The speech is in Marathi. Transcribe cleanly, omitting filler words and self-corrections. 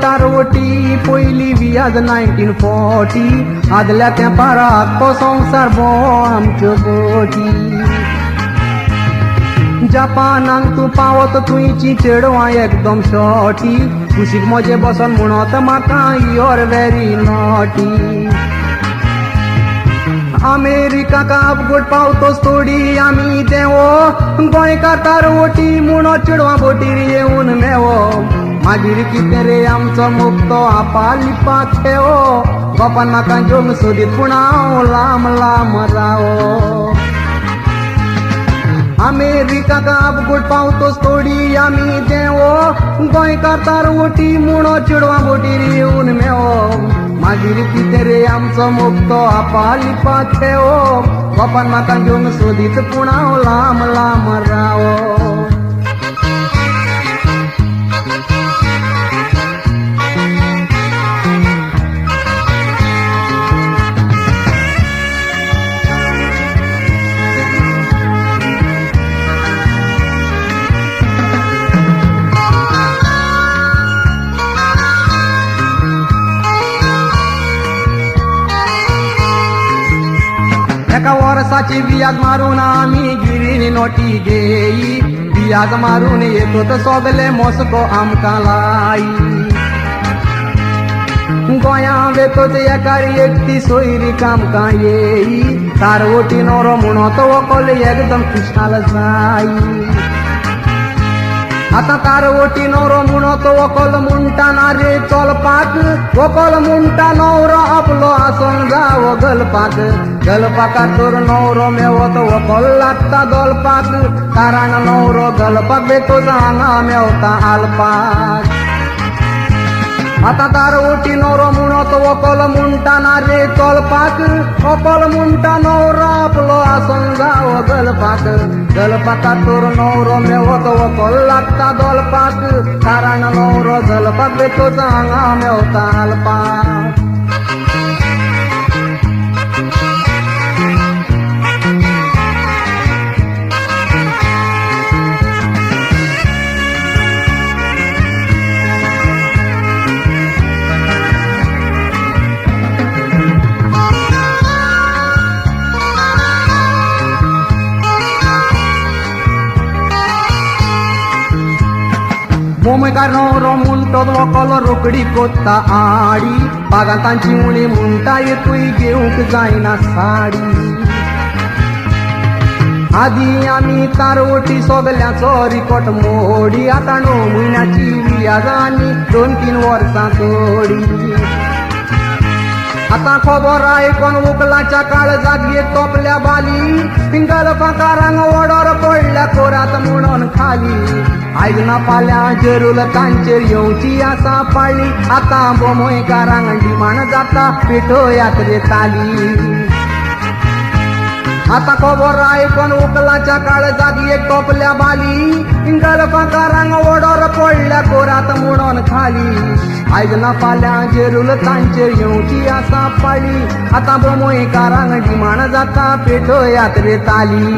तारवटी पयली वियाज 1940 आदल्या तेंपार आख्खो संवसार भोंवो आमच्यो बोटी जपानाक तूं पावत तुयची चेडवां एकदम शॉटी कुशीक म्हजे बसन म्हणत म्हाका युअर व्हेरी नॉटी अमेरिकाक अपघोट पावतोच थोडी आमी देवो गोंयकार तारवटी म्हणो चेडवां बोटीर येवन मेवो मागीर कितें रे आमचो मुक्तो आपा लिपाक ठेवो बापान म्हाका घेवन सोदीत पूण हांव लांब लांब रावो अमेरिकाक अपघोट पावतोच थोडी आमी देवो गोंयकार तारवटी म्हणो चेडवां बोटीर येवन मेवो मागीर कितें रे आमचो मुक्तो आपा लिपाक ठेवो बापान म्हाका घेवन सोदीत पूण हांव लांब लांब रावो एका वर्साची बियाग मारून आमी गिरीनी नोटी घेई बियाग मारून येतो तर सगले मोसको आमकां लाई गोंया वेतो ते एकार एकटी सोयरीक आमकां येई तारवटी नोरो म्हणो तो वकल एकदम खुशाल जाई आता तारवटी नवरो म्हणो तो वकल म्हणटा ना रे चलपाक वकल म्हणटा नवरो आपलो आसन जावो गलपाक गलपाकार तर नवरो मेवो तो वकल लागता दोलपाक कारण नवरो गलपाक बेतो हांगा मेवता आलपाक आता तारवटी नवरो म्हणो तो वकल म्हणटा ना रे चलपाक वकल म्हणटा नवरो आपलो आसन जावो गलपाक गलपाका तर नवरो मेवो तो वकल लागता दोलपाक कारण नवरो गलपाक बेतो हांगा मेवता आलपाक मोमेकार नवरो म्हणटो वकल रोकडी कोत्ता आडी बागां तांची उणी म्हणटा येतूय घेवंक जायना साडी आदी आमी तारवटी सगल्यांचो रिकोट मोडी आतां 9 म्हयन्याची वियाज आनी 2-3 वर्सां थोडी आता खबर आयकोन उकलाच्या काळजाक एक तोपल्या बाली गलपाकारांक वडोर पडल्या कोरात म्हणून खाली आयज ना फाल्यां जरूल तांचेर येवची आसा पाळी आता बोमोयकारांक डिमांड जाता पेटोयात रे ताली आता खबर आयकोन उकलाच्या काळजाक एक तोपल्या बाली गलपाकारांक वडोर पडल्या कोरात म्हणून खाली आयज ना फाल्यां जरूल तांचेर येवची आसा पाळी आता बोमोयकारांक डिमांड जाता पेटोयात रे ताली